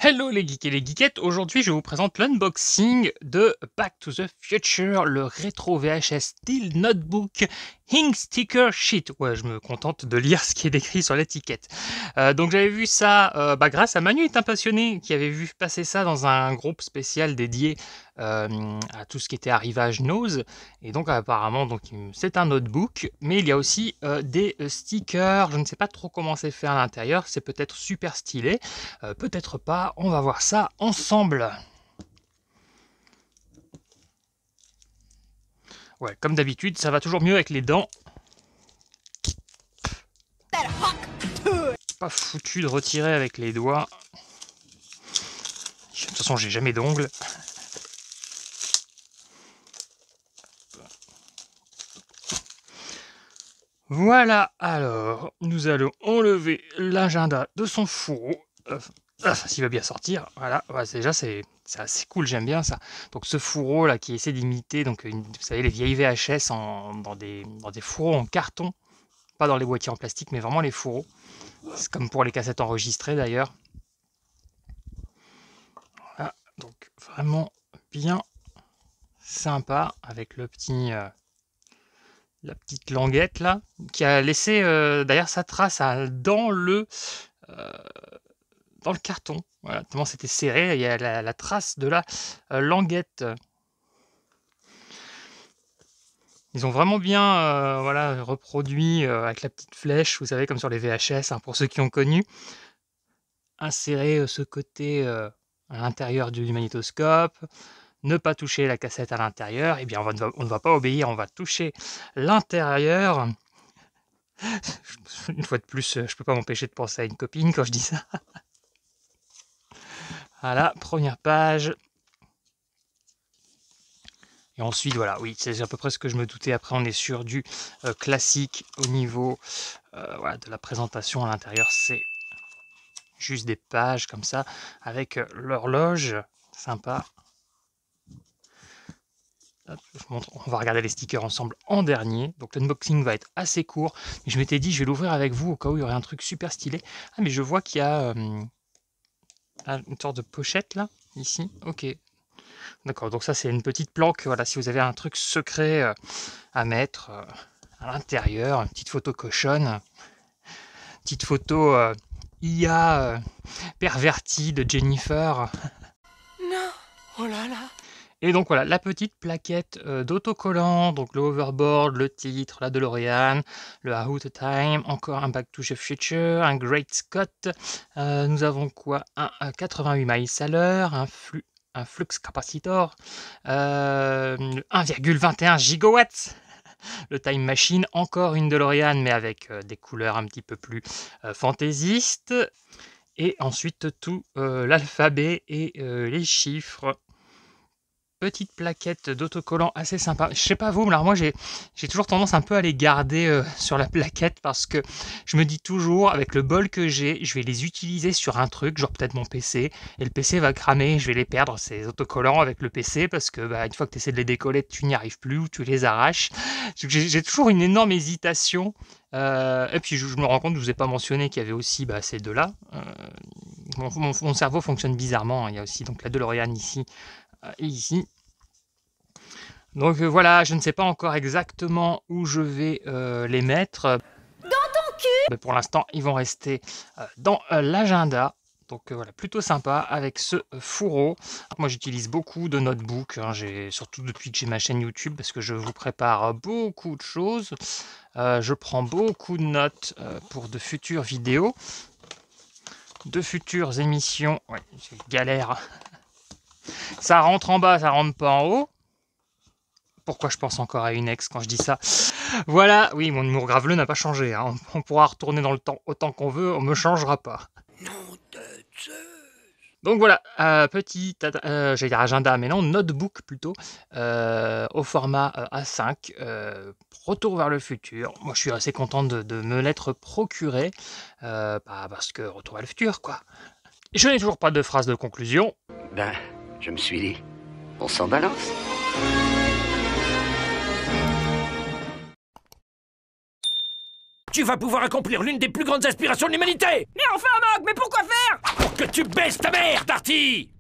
Hello les geeks et les geekettes, aujourd'hui je vous présente l'unboxing de Back to the Future, le rétro VHS Steel Notebook Ink Sticker Sheet. Ouais, je me contente de lire ce qui est décrit sur l'étiquette. Donc j'avais vu ça grâce à Manu est un passionné qui avait vu passer ça dans un groupe spécial dédié à tout ce qui était arrivage nose. Et donc apparemment c'est un notebook, mais il y a aussi des stickers. Je ne sais pas trop comment c'est fait à l'intérieur, c'est peut-être super stylé, peut-être pas, on va voir ça ensemble. Ouais, comme d'habitude, ça va toujours mieux avec les dents. Pas foutu de retirer avec les doigts. De toute façon, j'ai jamais d'ongles. Voilà, alors, nous allons enlever l'agenda de son fourreau. S'il va bien sortir, voilà, ouais, déjà c'est assez cool, j'aime bien ça. Donc ce fourreau là qui essaie d'imiter, donc vous savez les vieilles VHS dans des fourreaux en carton, pas dans les boîtiers en plastique, mais vraiment les fourreaux. C'est comme pour les cassettes enregistrées d'ailleurs. Voilà, donc vraiment bien sympa avec le petit, la petite languette là, qui a laissé d'ailleurs sa trace dans le carton. Voilà, tellement c'était serré, il y a la trace de la languette. Ils ont vraiment bien voilà, reproduit avec la petite flèche, vous savez, comme sur les VHS, hein, pour ceux qui ont connu. Insérer ce côté à l'intérieur du magnétoscope, ne pas toucher la cassette à l'intérieur. Eh bien, on ne va pas obéir, on va toucher l'intérieur. Une fois de plus, je peux pas m'empêcher de penser à une copine quand je dis ça. Voilà, première page. Et ensuite, voilà, oui, c'est à peu près ce que je me doutais. Après, on est sur du classique au niveau voilà, de la présentation à l'intérieur. C'est juste des pages comme ça, avec l'horloge, sympa. Hop, je montre, on va regarder les stickers ensemble en dernier. Donc l'unboxing va être assez court. Mais je m'étais dit, je vais l'ouvrir avec vous au cas où il y aurait un truc super stylé. Ah, mais je vois qu'il y a une sorte de pochette là, ici. Ok. D'accord, donc ça c'est une petite planque. Voilà, si vous avez un truc secret à mettre à l'intérieur, une petite photo cochonne, petite photo IA pervertie de Jennifer. Non, oh là là. Et donc voilà, la petite plaquette d'autocollant, donc le hoverboard, le titre, la DeLorean, le A Out Time, encore un Back to the Future, un Great Scott. Nous avons quoi? Un 88 miles à l'heure, un flux capacitor, 1,21 gigawatts. Le Time Machine, encore une DeLorean, mais avec des couleurs un petit peu plus fantaisistes. Et ensuite tout l'alphabet et les chiffres. Petite plaquette d'autocollant assez sympa. Je sais pas vous, mais alors moi j'ai toujours tendance un peu à les garder sur la plaquette parce que je me dis toujours, avec le bol que j'ai, je vais les utiliser sur un truc, genre peut-être mon PC, et le PC va cramer, je vais les perdre, ces autocollants avec le PC, parce que une fois que tu essaies de les décoller, tu n'y arrives plus ou tu les arraches. J'ai toujours une énorme hésitation. Et puis je me rends compte, je vous ai pas mentionné qu'il y avait aussi ces deux-là. Mon cerveau fonctionne bizarrement, hein. Il y a aussi donc la DeLorean ici et ici. Donc voilà, je ne sais pas encore exactement où je vais les mettre. Dans ton cul. Mais pour l'instant, ils vont rester dans l'agenda. Donc voilà, plutôt sympa avec ce fourreau. Moi, j'utilise beaucoup de notebooks, hein, surtout depuis que j'ai ma chaîne YouTube, parce que je vous prépare beaucoup de choses. Je prends beaucoup de notes pour de futures vidéos, de futures émissions. Ouais, c'est galère. Ça rentre en bas, ça rentre pas en haut. Pourquoi je pense encore à une ex quand je dis ça? Voilà, oui, mon humour graveleux n'a pas changé. Hein. On pourra retourner dans le temps autant qu'on veut, on me changera pas. Non de Zeus. Donc voilà, petit, j'allais dire agenda, mais non, notebook plutôt, au format A5, retour vers le futur. Moi, je suis assez content de me l'être procuré, parce que retour vers le futur, quoi. Je n'ai toujours pas de phrase de conclusion. Ben, je me suis dit, on s'en balance. tu vas pouvoir accomplir l'une des plus grandes aspirations de l'humanité. Mais enfin, Mog, mais pourquoi faire? Pour que tu baisses ta mère, Darty.